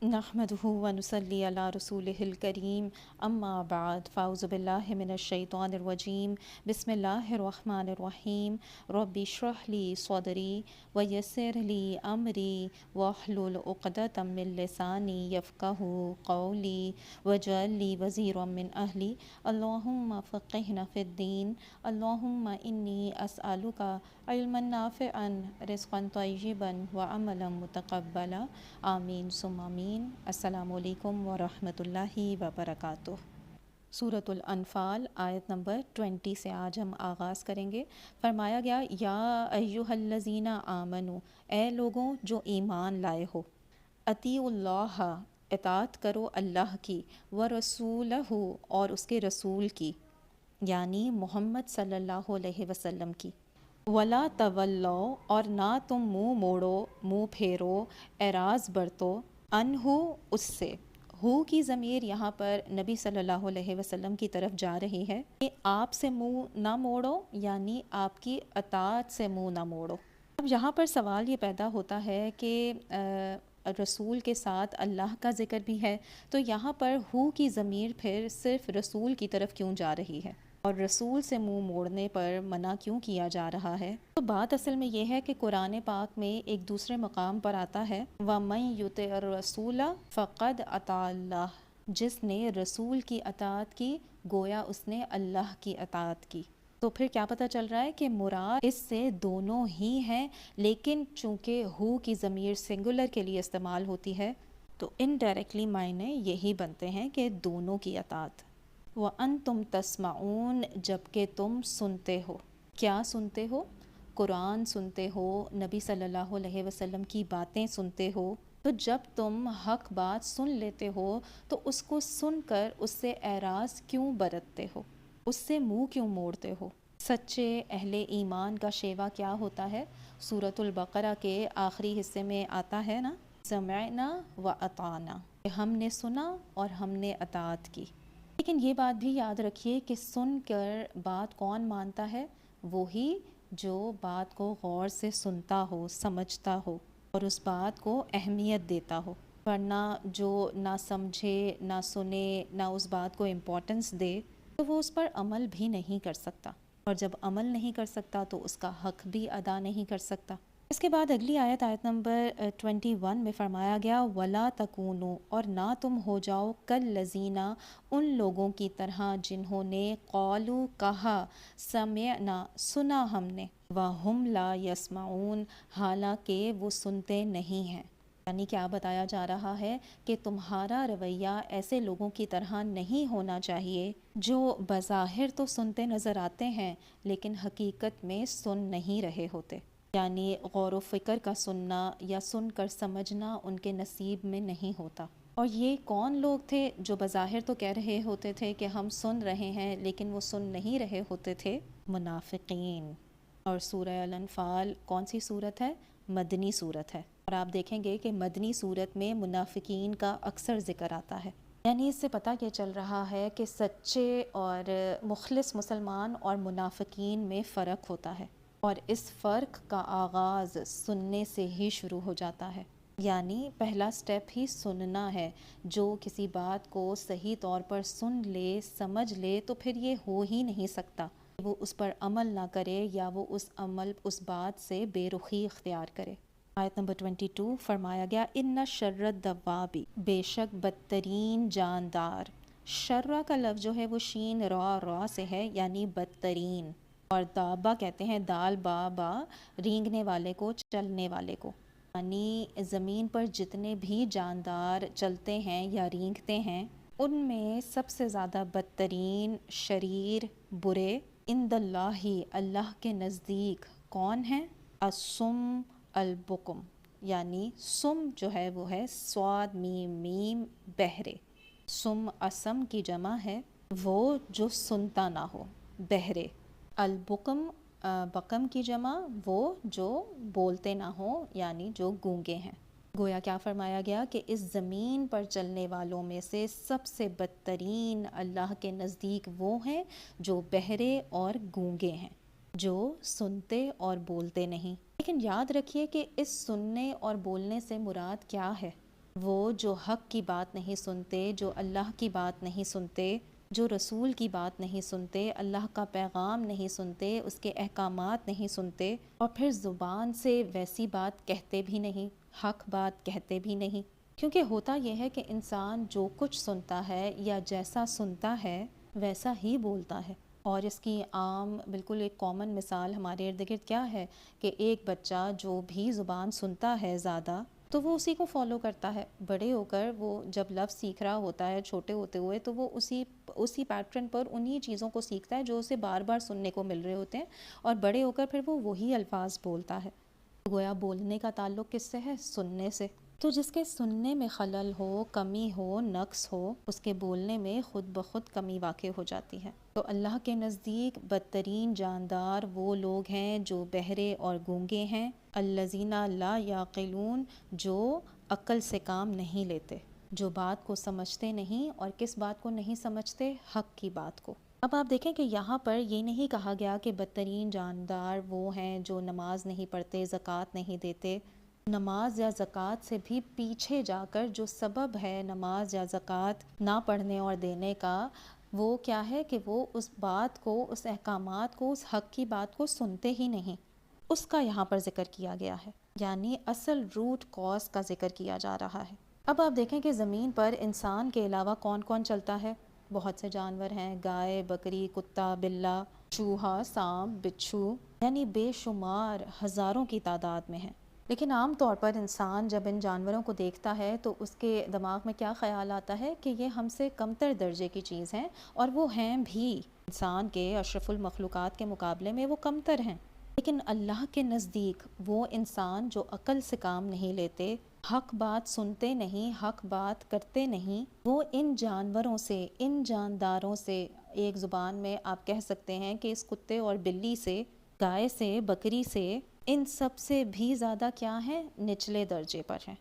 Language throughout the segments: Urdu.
نحمدہ ونصلی علی رسولہ الکریم اما بعد فاعوذ باللہ من الشیطان الرجیم بسم اللہ الرحمن الرحیم رب اشرح لی صدری ویسر لی امری واحلل عقدۃ من لسانی یفقہوا قولی واجعل لی وزیرا من اہلی اللہم فقہنا فی الدین اللہم انی اسألک علما نافعا رزقا طیبا وعملا متقبلا آمین ثم آمین۔ السلام علیکم ورحمۃ اللہ وبرکاتہ۔ سورۃ الانفال آیت نمبر 20 سے آج ہم آغاز کریں گے۔ فرمایا گیا یا ایھا الذین آمنوا، اے لوگوں جو ایمان لائے ہو، اطیعوا اللہ، اطاعت کرو اللہ کی، ورسولہ، اور اس کے رسول کی، یعنی محمد صلی اللہ علیہ وسلم کی، ولا تولوا، اور نہ تم منہ موڑو، منہ پھیرو، اعراض برتو، انہو، اس سے۔ ہو کی ضمیر یہاں پر نبی صلی اللہ علیہ وسلم کی طرف جا رہی ہے کہ آپ سے منہ نہ موڑو، یعنی آپ کی اطاعت سے منہ نہ موڑو۔ اب یہاں پر سوال یہ پیدا ہوتا ہے کہ رسول کے ساتھ اللہ کا ذکر بھی ہے، تو یہاں پر ہو کی ضمیر پھر صرف رسول کی طرف کیوں جا رہی ہے اور رسول سے منہ موڑنے پر منع کیوں کیا جا رہا ہے؟ تو بات اصل میں یہ ہے کہ قرآن پاک میں ایک دوسرے مقام پر آتا ہے وَمَن يُطِعِ الرَّسُولَ فَقَدْ أَطَاعَ اللَّهَ، جس نے رسول کی اطاعت کی گویا اس نے اللہ کی اطاعت کی۔ تو پھر کیا پتہ چل رہا ہے کہ مراد اس سے دونوں ہی ہیں، لیکن چونکہ ہو کی ضمیر سنگولر کے لیے استعمال ہوتی ہے تو انڈائریکٹلی معنی یہی بنتے ہیں کہ دونوں کی اطاعت۔ وَأَنْتُمْ تَسْمَعُونَ، جبکہ تم سنتے ہو۔ کیا سنتے ہو؟ قرآن سنتے ہو، نبی صلی اللہ علیہ وسلم کی باتیں سنتے ہو۔ تو جب تم حق بات سن لیتے ہو تو اس کو سن کر اس سے اعراض کیوں برتتے ہو، اس سے منہ کیوں موڑتے ہو؟ سچے اہل ایمان کا شیوا کیا ہوتا ہے؟ سورۃ البقرہ کے آخری حصے میں آتا ہے نا، سمعنا وَأَطَعْنَا، کہ ہم نے سنا اور ہم نے اطاعت کی۔ لیکن یہ بات بھی یاد رکھیے کہ سن کر بات کون مانتا ہے؟ وہی جو بات کو غور سے سنتا ہو، سمجھتا ہو اور اس بات کو اہمیت دیتا ہو، ورنہ جو نہ سمجھے، نہ سنے، نہ اس بات کو امپورٹنس دے تو وہ اس پر عمل بھی نہیں کر سکتا، اور جب عمل نہیں کر سکتا تو اس کا حق بھی ادا نہیں کر سکتا۔ اس کے بعد اگلی آیت، آیت نمبر 21 میں فرمایا گیا وَلَا تَكُونُوا، اور نہ تم ہو جاؤ كَالَّذِينَ، ان لوگوں کی طرح جنہوں نے قالوا، کہا، سمعنا، سنا ہم نے، وَهُمْ لَا يَسْمَعُونَ، حالانکہ وہ سنتے نہیں ہیں۔ یعنی کیا بتایا جا رہا ہے کہ تمہارا رویہ ایسے لوگوں کی طرح نہیں ہونا چاہیے جو بظاہر تو سنتے نظر آتے ہیں لیکن حقیقت میں سن نہیں رہے ہوتے، یعنی غور و فکر کا سننا یا سن کر سمجھنا ان کے نصیب میں نہیں ہوتا۔ اور یہ کون لوگ تھے جو بظاہر تو کہہ رہے ہوتے تھے کہ ہم سن رہے ہیں لیکن وہ سن نہیں رہے ہوتے تھے؟ منافقین۔ اور سورہ الانفال کون سی صورت ہے؟ مدنی صورت ہے، اور آپ دیکھیں گے کہ مدنی صورت میں منافقین کا اکثر ذکر آتا ہے۔ یعنی اس سے پتہ یہ چل رہا ہے کہ سچے اور مخلص مسلمان اور منافقین میں فرق ہوتا ہے، اور اس فرق کا آغاز سننے سے ہی شروع ہو جاتا ہے۔ یعنی پہلا سٹیپ ہی سننا ہے۔ جو کسی بات کو صحیح طور پر سن لے، سمجھ لے، تو پھر یہ ہو ہی نہیں سکتا کہ وہ اس پر عمل نہ کرے یا وہ اس بات سے بے رخی اختیار کرے۔ آیت نمبر 22 فرمایا گیا ان شر الدواب، بے شک بدترین جاندار۔ شرہ کا لفظ جو ہے وہ شین را سے ہے، یعنی بدترین، اور دابہ کہتے ہیں دال با با، رینگنے والے کو، چلنے والے کو، یعنی زمین پر جتنے بھی جاندار چلتے ہیں یا رینگتے ہیں ان میں سب سے زیادہ بدترین، شریر، برے، عند اللہ، اللہ کے نزدیک کون ہیں؟ الصم البکم، یعنی سم جو ہے وہ ہے صاد میم میم، بہرے۔ سم اسم کی جمع ہے، وہ جو سنتا نہ ہو، بہرے۔ البکم بکم کی جمع، وہ جو بولتے نہ ہوں، یعنی جو گونگے ہیں۔ گویا کیا فرمایا گیا کہ اس زمین پر چلنے والوں میں سے سب سے بدترین اللہ کے نزدیک وہ ہیں جو بہرے اور گونگے ہیں، جو سنتے اور بولتے نہیں۔ لیکن یاد رکھیے کہ اس سننے اور بولنے سے مراد کیا ہے؟ وہ جو حق کی بات نہیں سنتے، جو اللہ کی بات نہیں سنتے، جو رسول کی بات نہیں سنتے، اللہ کا پیغام نہیں سنتے، اس کے احکامات نہیں سنتے، اور پھر زبان سے ویسی بات کہتے بھی نہیں، حق بات کہتے بھی نہیں۔ کیونکہ ہوتا یہ ہے کہ انسان جو کچھ سنتا ہے یا جیسا سنتا ہے ویسا ہی بولتا ہے۔ اور اس کی عام بالکل ایک کامن مثال ہمارے ارد گرد کیا ہے کہ ایک بچہ جو بھی زبان سنتا ہے زیادہ تو وہ اسی کو فالو کرتا ہے۔ بڑے ہو کر وہ جب لفظ سیکھ رہا ہوتا ہے چھوٹے ہوتے ہوئے تو وہ اسی پیٹرن پر انہی چیزوں کو سیکھتا ہے جو اسے بار بار سننے کو مل رہے ہوتے ہیں، اور بڑے ہو کر پھر وہ وہی الفاظ بولتا ہے۔ گویا بولنے کا تعلق کس سے ہے؟ سننے سے۔ تو جس کے سننے میں خلل ہو، کمی ہو، نقص ہو، اس کے بولنے میں خود بخود کمی واقع ہو جاتی ہے۔ تو اللہ کے نزدیک بدترین جاندار وہ لوگ ہیں جو بہرے اور گونگے ہیں، الذین لا یعقلون، جو عقل سے کام نہیں لیتے، جو بات کو سمجھتے نہیں، اور کس بات کو نہیں سمجھتے؟ حق کی بات کو۔ اب آپ دیکھیں کہ یہاں پر یہ نہیں کہا گیا کہ بدترین جاندار وہ ہیں جو نماز نہیں پڑھتے، زکوٰۃ نہیں دیتے۔ نماز یا زکوٰۃ سے بھی پیچھے جا کر جو سبب ہے نماز یا زکوٰۃ نہ پڑھنے اور دینے کا، وہ کیا ہے کہ وہ اس بات کو، اس احکامات کو، اس حق کی بات کو سنتے ہی نہیں، اس کا یہاں پر ذکر کیا گیا ہے، یعنی اصل روٹ کاز کا ذکر کیا جا رہا ہے۔ اب آپ دیکھیں کہ زمین پر انسان کے علاوہ کون کون چلتا ہے؟ بہت سے جانور ہیں، گائے، بکری، کتا، بلّا، چوہا، سانپ، بچھو، یعنی بے شمار ہزاروں کی تعداد میں ہیں۔ لیکن عام طور پر انسان جب ان جانوروں کو دیکھتا ہے تو اس کے دماغ میں کیا خیال آتا ہے کہ یہ ہم سے کمتر درجے کی چیز ہیں، اور وہ ہیں بھی، انسان کے اشرف المخلوقات کے مقابلے میں وہ کمتر ہیں۔ لیکن اللہ کے نزدیک وہ انسان جو عقل سے کام نہیں لیتے، حق بات سنتے نہیں، حق بات کرتے نہیں، وہ ان جانوروں سے، ان جانداروں سے، ایک زبان میں آپ کہہ سکتے ہیں کہ اس کتے اور بلی سے، گائے سے، بکری سے، ان سب سے بھی زیادہ کیا ہیں؟ نچلے درجے پر ہیں۔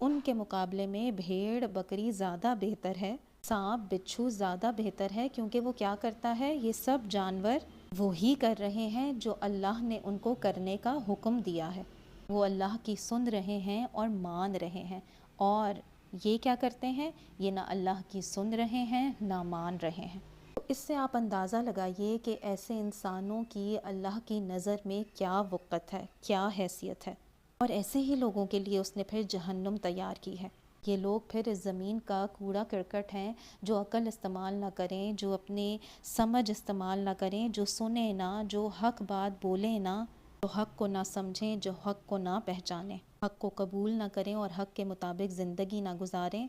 ان کے مقابلے میں بھیڑ بکری زیادہ بہتر ہے، سانپ بچھو زیادہ بہتر ہے، کیونکہ وہ کیا کرتا ہے؟ یہ سب جانور وہی کر رہے ہیں جو اللہ نے ان کو کرنے کا حکم دیا ہے، وہ اللہ کی سن رہے ہیں اور مان رہے ہیں، اور یہ کیا کرتے ہیں؟ یہ نہ اللہ کی سن رہے ہیں نہ مان رہے ہیں۔ تو اس سے آپ اندازہ لگائیے کہ ایسے انسانوں کی اللہ کی نظر میں کیا وقت ہے، کیا حیثیت ہے، اور ایسے ہی لوگوں کے لیے اس نے پھر جہنم تیار کی ہے۔ یہ لوگ پھر اس زمین کا کوڑا کرکٹ ہیں، جو عقل استعمال نہ کریں، جو اپنی سمجھ استعمال نہ کریں، جو سنیں نہ، جو حق بات بولیں نہ، جو حق کو نہ سمجھیں، جو حق کو نہ پہچانیں، حق کو قبول نہ کریں اور حق کے مطابق زندگی نہ گزاریں۔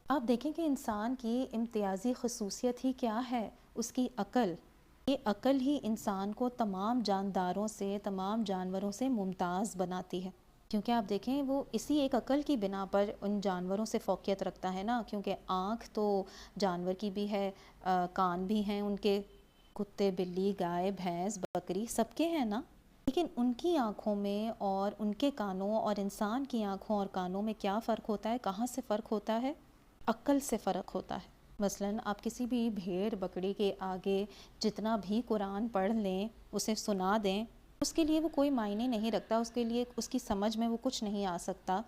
آپ دیکھیں کہ انسان کی امتیازی خصوصیت ہی کیا ہے؟ اس کی عقل۔ یہ عقل ہی انسان کو تمام جانداروں سے، تمام جانوروں سے ممتاز بناتی ہے، کیونکہ آپ دیکھیں وہ اسی ایک عقل کی بنا پر ان جانوروں سے فوقیت رکھتا ہے نا، کیونکہ آنکھ تو جانور کی بھی ہے، کان بھی ہیں ان کے، کتے، بلی، گائے، بھینس، بکری سب کے ہیں نا، لیکن ان کی آنکھوں میں اور ان کے کانوں اور انسان کی آنکھوں اور کانوں میں کیا فرق ہوتا ہے؟ کہاں سے فرق ہوتا ہے؟ عقل سے فرق ہوتا ہے۔ مثلاً آپ کسی بھی بھیڑ بکری کے آگے جتنا بھی قرآن پڑھ لیں، اسے سنا دیں، اس کے لیے وہ کوئی معنی نہیں رکھتا، اس کے لیے اس کی سمجھ میں وہ کچھ نہیں آ سکتا،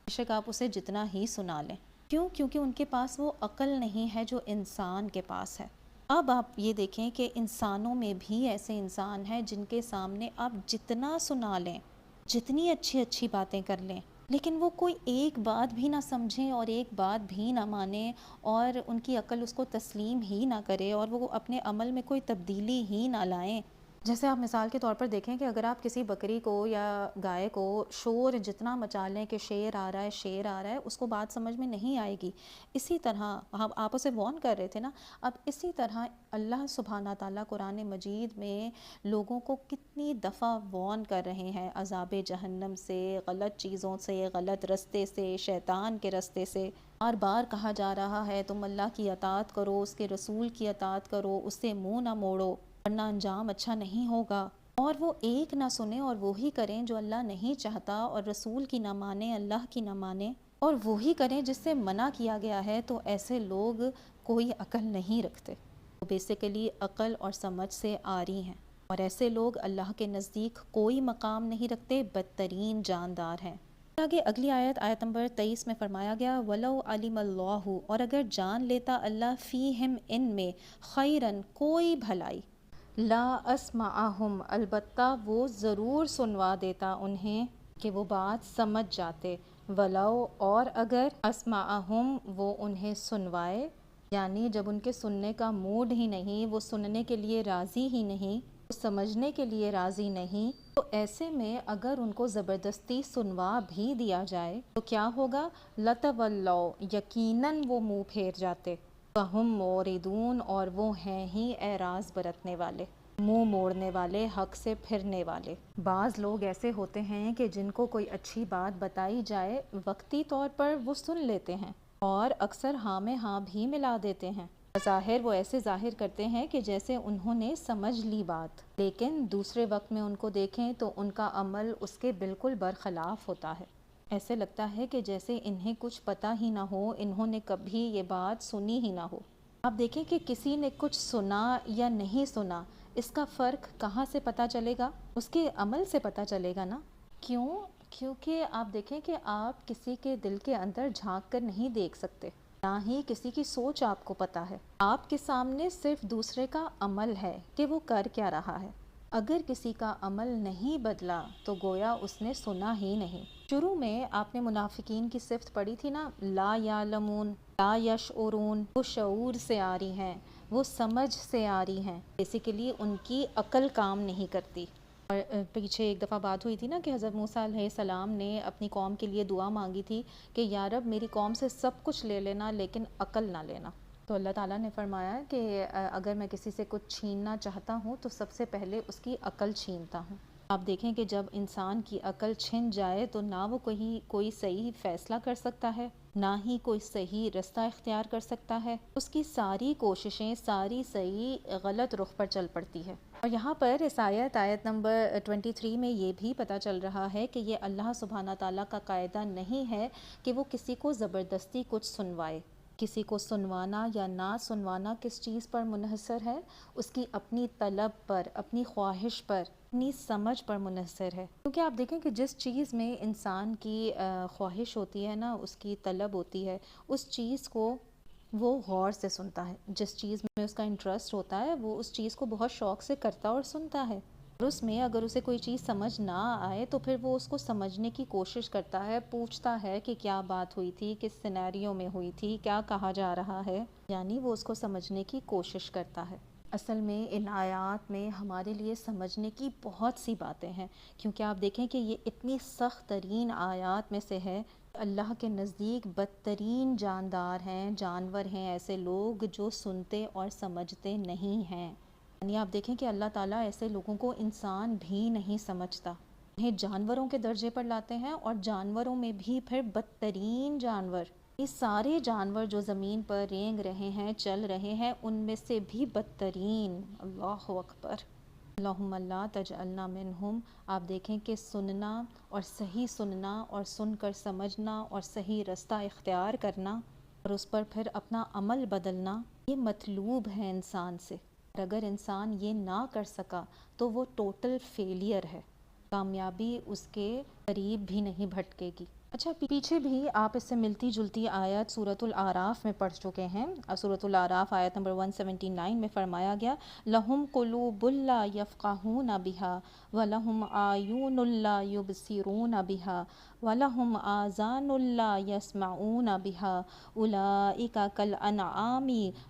بے شک آپ اسے جتنا ہی سنا لیں۔ کیوں؟ کیونکہ ان کے پاس وہ عقل نہیں ہے جو انسان کے پاس ہے۔ اب آپ یہ دیکھیں کہ انسانوں میں بھی ایسے انسان ہیں جن کے سامنے آپ جتنا سنا لیں، جتنی اچھی اچھی باتیں کر لیں، لیکن وہ کوئی ایک بات بھی نہ سمجھیں اور ایک بات بھی نہ مانیں، اور ان کی عقل اس کو تسلیم ہی نہ کرے، اور وہ اپنے عمل میں کوئی تبدیلی ہی نہ لائیں۔ جیسے آپ مثال کے طور پر دیکھیں کہ اگر آپ کسی بکری کو یا گائے کو شور جتنا مچا لیں کہ شیر آ رہا ہے، شیر آ رہا ہے، اس کو بات سمجھ میں نہیں آئے گی۔ اسی طرح آپ اسے وارن کر رہے تھے نا، اب اسی طرح اللہ سبحانہ تعالیٰ قرآن مجید میں لوگوں کو کتنی دفعہ وارن کر رہے ہیں عذاب جہنم سے، غلط چیزوں سے، غلط رستے سے، شیطان کے رستے سے۔ بار بار کہا جا رہا ہے تم اللہ کی اطاعت کرو، اس کے رسول کی اطاعت کرو، اس سے منہ نہ موڑو، ورنہ انجام اچھا نہیں ہوگا۔ اور وہ ایک نہ سنیں اور وہی کریں جو اللہ نہیں چاہتا، اور رسول کی نہ مانیں، اللہ کی نہ مانیں، اور وہی کریں جس سے منع کیا گیا ہے، تو ایسے لوگ کوئی عقل نہیں رکھتے، وہ بیسیکلی عقل اور سمجھ سے عاری ہیں، اور ایسے لوگ اللہ کے نزدیک کوئی مقام نہیں رکھتے، بدترین جاندار ہیں۔ آگے اگلی آیت نمبر 23 میں فرمایا گیا وَلَوْ عَلِمَ اللَّهُ، اور اگر جان لیتا اللہ فیہم ان میں خیرن کوئی بھلائی، لا اسمعہم، البتہ وہ ضرور سنوا دیتا انہیں کہ وہ بات سمجھ جاتے، ولو، اور اگر اسمعہم، وہ انہیں سنوائے، یعنی جب ان کے سننے کا موڈ ہی نہیں، وہ سننے کے لیے راضی ہی نہیں، سمجھنے کے لیے راضی نہیں، تو ایسے میں اگر ان کو زبردستی سنوا بھی دیا جائے تو کیا ہوگا؟ لَتَوَلَّوْا، یقیناً وہ منہ پھیر جاتے، وَهُمْ مُعْرِضُونَ، اور وہ ہیں ہی اعراض برتنے والے، منہ موڑنے والے، حق سے پھرنے والے۔ بعض لوگ ایسے ہوتے ہیں کہ جن کو کوئی اچھی بات بتائی جائے وقتی طور پر وہ سن لیتے ہیں اور اکثر ہاں میں ہاں بھی ملا دیتے ہیں، بظاہر وہ ایسے ظاہر کرتے ہیں کہ جیسے انہوں نے سمجھ لی بات، لیکن دوسرے وقت میں ان کو دیکھیں تو ان کا عمل اس کے بالکل برخلاف ہوتا ہے۔ ایسے لگتا ہے کہ جیسے انہیں کچھ پتہ ہی نہ ہو، انہوں نے کبھی یہ بات سنی ہی نہ ہو۔ آپ دیکھیں کہ کسی نے کچھ سنا یا نہیں سنا، اس کا فرق کہاں سے پتہ چلے گا؟ اس کے عمل سے پتہ چلے گا نا۔ کیوں؟ کیونکہ آپ دیکھیں کہ آپ کسی کے دل کے اندر جھانک کر نہیں دیکھ سکتے، نہ ہی کسی کی سوچ آپ کو پتہ ہے۔ آپ کے سامنے صرف دوسرے کا عمل ہے کہ وہ کر کیا رہا ہے۔ اگر کسی کا عمل نہیں بدلا تو گویا اس نے سنا ہی نہیں۔ شروع میں آپ نے منافقین کی صفت پڑھی تھی نا، لا یعلمون، لا یشعرون، وہ شعور سے آ رہی ہیں، وہ سمجھ سے آ رہی ہیں، بیسیکلی ان کی عقل کام نہیں کرتی۔ اور پیچھے ایک دفعہ بات ہوئی تھی نا کہ حضرت موسیٰ علیہ السلام نے اپنی قوم کے لیے دعا مانگی تھی کہ یا رب میری قوم سے سب کچھ لے لینا لیکن عقل نہ لینا، تو اللہ تعالیٰ نے فرمایا کہ اگر میں کسی سے کچھ چھیننا چاہتا ہوں تو سب سے پہلے اس کی عقل چھینتا ہوں۔ آپ دیکھیں کہ جب انسان کی عقل چھن جائے تو نہ وہ کوئی صحیح فیصلہ کر سکتا ہے، نہ ہی کوئی صحیح رستہ اختیار کر سکتا ہے، اس کی ساری کوششیں ساری صحیح غلط رخ پر چل پڑتی ہے۔ اور یہاں پر اس آیت نمبر 23 میں یہ بھی پتہ چل رہا ہے کہ یہ اللہ سبحانہ تعالیٰ کا قاعدہ نہیں ہے کہ وہ کسی کو زبردستی کچھ سنوائے۔ کسی کو سنوانا یا نہ سنوانا کس چیز پر منحصر ہے؟ اس کی اپنی طلب پر، اپنی خواہش پر، اپنی سمجھ پر منحصر ہے۔ کیونکہ آپ دیکھیں کہ جس چیز میں انسان کی خواہش ہوتی ہے نا، اس کی طلب ہوتی ہے، اس چیز کو وہ غور سے سنتا ہے۔ جس چیز میں اس کا انٹرسٹ ہوتا ہے وہ اس چیز کو بہت شوق سے کرتا اور سنتا ہے، اور اس میں اگر اسے کوئی چیز سمجھ نہ آئے تو پھر وہ اس کو سمجھنے کی کوشش کرتا ہے، پوچھتا ہے کہ کیا بات ہوئی تھی، کس سینیریو میں ہوئی تھی، کیا کہا جا رہا ہے، یعنی وہ اس کو سمجھنے کی کوشش کرتا ہے۔ اصل میں ان آیات میں ہمارے لیے سمجھنے کی بہت سی باتیں ہیں، کیونکہ آپ دیکھیں کہ یہ اتنی سخت ترین آیات میں سے ہے۔ اللہ کے نزدیک بدترین جاندار ہیں، جانور ہیں ایسے لوگ جو سنتے اور سمجھتے نہیں ہیں۔ یعنی آپ دیکھیں کہ اللہ تعالیٰ ایسے لوگوں کو انسان بھی نہیں سمجھتا، انہیں جانوروں کے درجے پر لاتے ہیں، اور جانوروں میں بھی پھر بدترین جانور، یہ سارے جانور جو زمین پر رینگ رہے ہیں، چل رہے ہیں، ان میں سے بھی بدترین۔ اللہ اکبر، اللہم لا تجعلنا منہم۔ آپ دیکھیں کہ سننا اور صحیح سننا اور سن کر سمجھنا اور صحیح رستہ اختیار کرنا اور اس پر پھر اپنا عمل بدلنا، یہ مطلوب ہے انسان سے۔ اور اگر انسان یہ نہ کر سکا تو وہ ٹوٹل فیلئر ہے، کامیابی اس کے قریب بھی نہیں بھٹکے گی۔ اچھا، پیچھے بھی آپ اس سے ملتی جلتی آیت سورۃ الاعراف میں پڑھ چکے ہیں۔ سورۃ الاعراف آیت نمبر 179 میں فرمایا گیا لَهُمْ قُلُوبٌ لَا يَفْقَهُونَ بِهَا وَلَهُمْ أَعْيُنٌ لَا يُبْصِرُونَ بِهَا وَلَهُمْ آذَانٌ لَا يَسْمَعُونَ بِهَا أُولَئِكَ كَالْأَنْعَامِ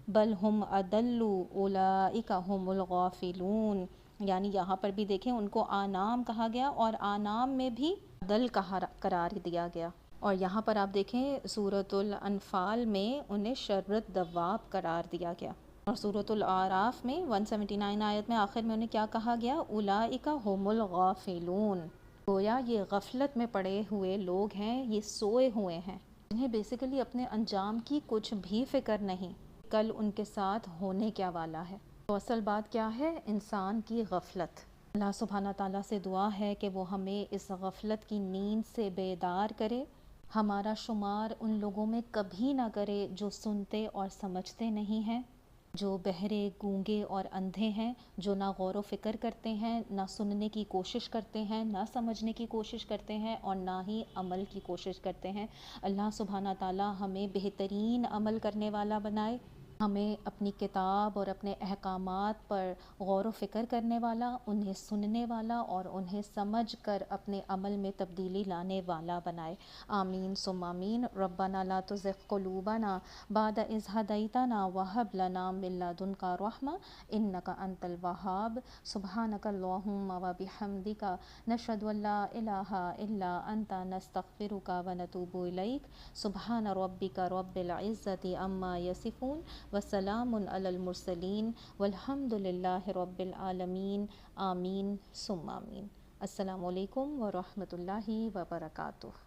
بَلْ هُمْ أَضَلُّ أُولَئِكَ هُمُ الْغَافِلُونَ۔ یعنی یہاں پر بھی دیکھیں ان کو آنام کہا گیا اور آنام میں بھی دل قرار دیا گیا، اور یہاں پر آپ دیکھیں سورۃ الانفال میں انہیں شرۃ دواب قرار دیا گیا، اور سورۃ الاعراف میں 179 آیت میں آخر میں انہیں کیا کہا گیا؟ اولئک هم الغافلون۔ گویا یہ غفلت میں پڑے ہوئے لوگ ہیں، یہ سوئے ہوئے ہیں، جنہیں بیسیکلی اپنے انجام کی کچھ بھی فکر نہیں، کل ان کے ساتھ ہونے کیا والا ہے۔ تو اصل بات کیا ہے؟ انسان کی غفلت۔ اللہ سبحانہ تعالیٰ سے دعا ہے کہ وہ ہمیں اس غفلت کی نیند سے بیدار کرے، ہمارا شمار ان لوگوں میں کبھی نہ کرے جو سنتے اور سمجھتے نہیں ہیں، جو بہرے، گونگے اور اندھے ہیں، جو نہ غور و فکر کرتے ہیں، نہ سننے کی کوشش کرتے ہیں، نہ سمجھنے کی کوشش کرتے ہیں، اور نہ ہی عمل کی کوشش کرتے ہیں۔ اللہ سبحانہ تعالی ہمیں بہترین عمل کرنے والا بنائے، ہمیں اپنی کتاب اور اپنے احکامات پر غور و فکر کرنے والا، انہیں سننے والا اور انہیں سمجھ کر اپنے عمل میں تبدیلی لانے والا بنائے۔ آمین ثم آمین۔ ربنا لا تزغ قلوبنا بعد اذ ہدیتنا وہب لنا من لدنک رحمۃ انک انت الوہاب۔ سبحانک اللہم وبحمدک نشہد ان لا الہ الا انت نستغفرک ونتوب الیک۔ سبحان ربک رب العزۃ عما یصفون وسلام علی المرسلین والحمد للہ رب العالمین۔ آمین ثم آمین۔ السلام علیکم ورحمۃ اللہ وبرکاتہ۔